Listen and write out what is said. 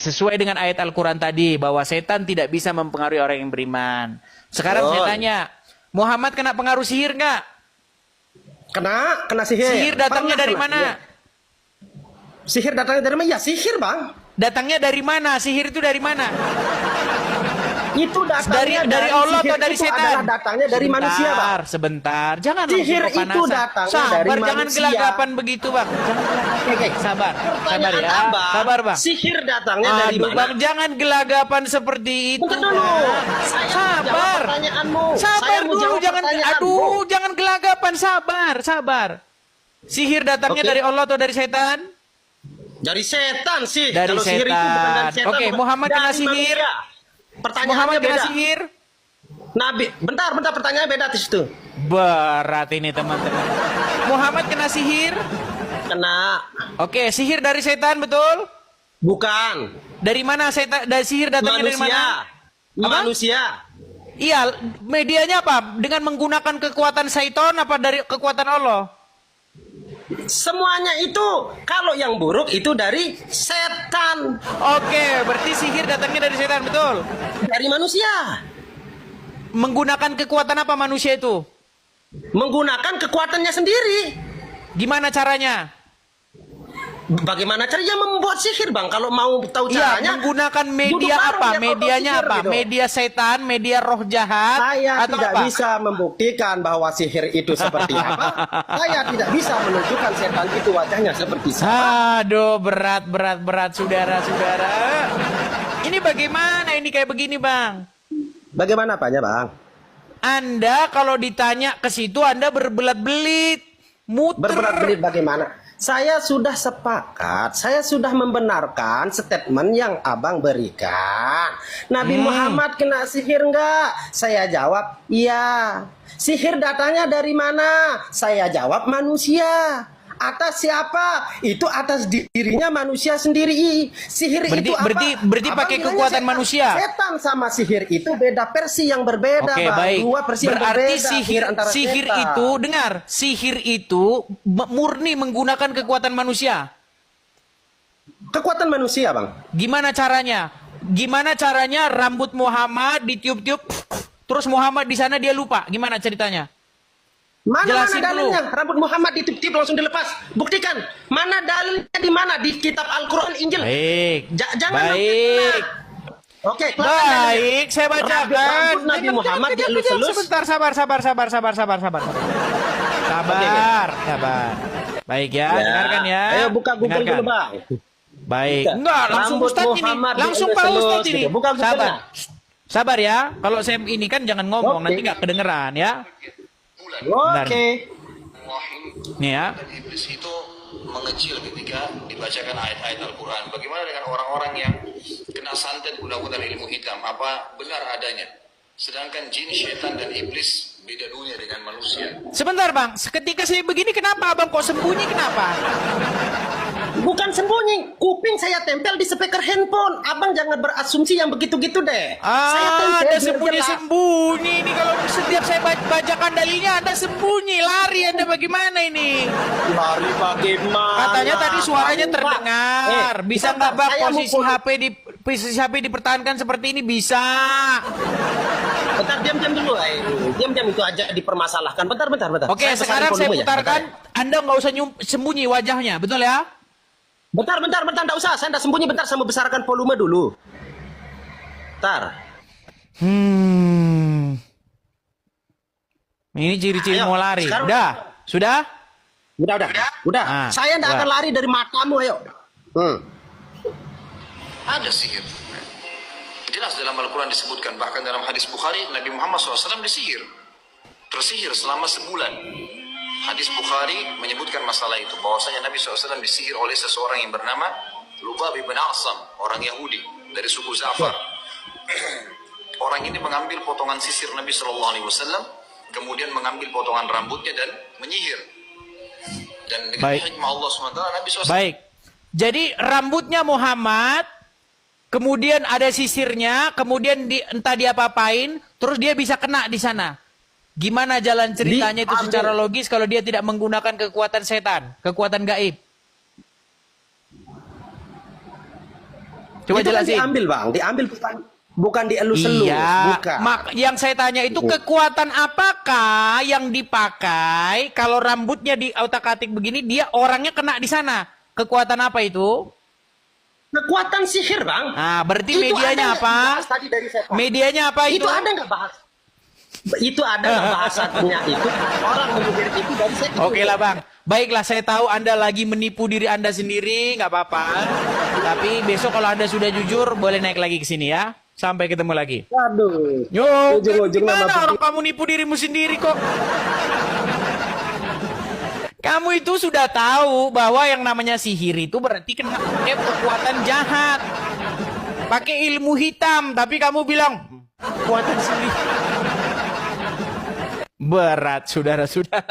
Sesuai dengan ayat Al-Quran tadi, bahwa setan tidak bisa mempengaruhi orang yang beriman. Sekarang saya tanya, Muhammad kena pengaruh sihir nggak? Kena sihir. Sihir datangnya dari mana? Sihir datangnya dari mana? Ya sihir, Bang. Datangnya dari mana? Sihir itu dari mana? Itu datangnya dari Allah atau dari setan? Datangnya dari manusia, Bang. Sebentar, jangan sihir langsung itu datangnya sabar, dari jangan manusia. gelagapan begitu, Bang. Jangan gelagapan. Sabar ya. Abang, Sabar, Bang. Sihir datangnya dari mana? Bang, jangan gelagapan seperti itu. Bentar dulu. Sabar. Sabar dulu, jangan gelagapan, sabar. Sihir datangnya dari Allah atau dari setan? Dari setan sih. Dari Kalau sihir itu bukan dari setan. Oke, Muhammad kena sihir. Pertanyaannya Muhammad kena beda. sihir. Nabi, bentar, pertanyaannya beda di situ. Berat ini teman-teman. Muhammad kena sihir. Kena. Oke, sihir dari setan, betul? Bukan. Dari mana setan? Dari sihir datangnya dari mana? Manusia. Iya, medianya apa? Dengan menggunakan kekuatan syaitan apa dari kekuatan Allah? Semuanya itu, kalau yang buruk itu dari setan. Oke, berarti sihir datangnya dari setan, betul? Dari manusia. Menggunakan kekuatan apa manusia itu? Menggunakan kekuatannya sendiri. Gimana caranya? Bagaimana caranya membuat sihir, Bang? Kalau mau tahu caranya, menggunakan media apa? Medianya apa? Gitu. Media setan, media roh jahat? Saya atau tidak apa? bisa membuktikan bahwa sihir itu seperti apa. Saya tidak bisa menunjukkan setan itu wajahnya seperti apa. Aduh, berat, saudara-saudara. Ini bagaimana ini kayak begini, Bang? Bagaimana apanya, Bang? Anda kalau ditanya ke situ, Anda berbelat-belit. Muter. Berbelat-belit bagaimana? Saya sudah sepakat, saya sudah membenarkan statement yang abang berikan. Nabi Muhammad kena sihir enggak? Saya jawab, iya. Sihir datanya dari mana? Saya jawab, manusia. Atas siapa? Itu atas dirinya manusia sendiri. Sihir berarti, itu apa? Berarti pakai kekuatan setan. manusia. Setan sama sihir itu beda versi yang berbeda. Oke, Bang. baik. Dua versi yang berarti berbeda. sihir itu, dengar, sihir itu murni menggunakan kekuatan manusia. Kekuatan manusia, Bang. Gimana caranya? Gimana caranya rambut Muhammad ditiup-tiup, terus Muhammad di sana dia lupa? Gimana ceritanya? Mana dalilnya? Rambut Muhammad ditiup-tiup langsung dilepas. Buktikan. Mana dalilnya di mana? Di kitab Al-Quran, Injil. Baik. Jangan baik. Oke, baik, saya bacakan. Rambut Nabi Muhammad dielus-elus. Sebentar, sabar. Sabar. Baik ya, dengarkan ya. Ayo buka Google dulu, Bang. Baik. Enggak, langsung Ustaz ini. Langsung Pak Ustaz ini. Buka Google. Sabar ya. Kalau saya ini kan jangan ngomong, nanti nggak kedengeran ya. Oke. Nih ya. Iblis itu mengecil ketika dibacakan ayat-ayat Al-Quran. Bagaimana dengan orang-orang yang kena santet guna-guna ilmu hitam? Apa benar adanya? Sedangkan jin, syaitan, dan iblis beda dunia dengan manusia. Sebentar, Bang. Ketika saya begini, kenapa Abang kok sembunyi? Kenapa? Bukan sembunyi, kuping saya tempel di speaker handphone. Abang jangan berasumsi yang begitu-gitu deh. Saya tempel Ada sembunyi-sembunyi ini. Kalau setiap saya bacakan dalilnya, Anda sembunyi, lari Anda bagaimana ini? Lari bagaimana? Katanya tadi suaranya terdengar. Bisa nggak Bang posisi HP dipertahankan seperti ini? Bisa. Bentar, diam-diam dulu. Diam-diam itu aja dipermasalahkan. Bentar. Oke, sekarang saya putarkan. Anda nggak usah sembunyi wajahnya, betul ya? Bentar, enggak usah. Saya enggak sembunyi, bentar saya mau besarkan volume dulu. Bentar. Ini ciri-ciri mau lari. Sekarang, Sudah? Udah. Saya enggak akan lari dari matamu, ayo. Ada sihir. Jelas dalam Al-Quran disebutkan, bahkan dalam hadis Bukhari, Nabi Muhammad SAW disihir. Tersihir selama sebulan. Hadis Bukhari menyebutkan masalah itu, bahwasanya Nabi SAW disihir oleh seseorang yang bernama Lubab bin Asam, orang Yahudi dari suku Za'far. Orang ini mengambil potongan sisir Nabi SAW, kemudian mengambil potongan rambutnya dan menyihir. Dan dengan hikmah Allah SWT, Nabi SAW. Baik. Jadi rambutnya Muhammad, kemudian ada sisirnya, kemudian entah dia apa-apain, terus dia bisa kena di sana. Gimana jalan ceritanya itu secara logis kalau dia tidak menggunakan kekuatan setan, kekuatan gaib? Coba itu kan jelasin. diambil bang, diambil bukan dielus-elus, Iya, bukan. yang saya tanya itu kekuatan apakah yang dipakai kalau rambutnya di otak-atik begini, dia orangnya kena di sana. Kekuatan apa itu? Kekuatan sihir bang. Nah, berarti Itu medianya ada nggak apa? bahas tadi dari saya, Pak? Medianya apa itu? Itu ada nggak bahas? Itu ada nggak bahasanya itu? Orang menyihir itu dari saya. Oke lah bang, baiklah saya tahu Anda lagi menipu diri Anda sendiri, nggak apa-apa. Tapi besok kalau Anda sudah jujur, boleh naik lagi ke sini ya. Sampai ketemu lagi. Waduh. Yo, Ujung-ujung gimana nama orang kamu nipu dirimu sendiri kok? Kamu itu sudah tahu bahwa yang namanya sihir itu berarti kena kekuatan jahat. Pakai ilmu hitam, tapi kamu bilang kekuatan sihir. Berat, saudara-saudara.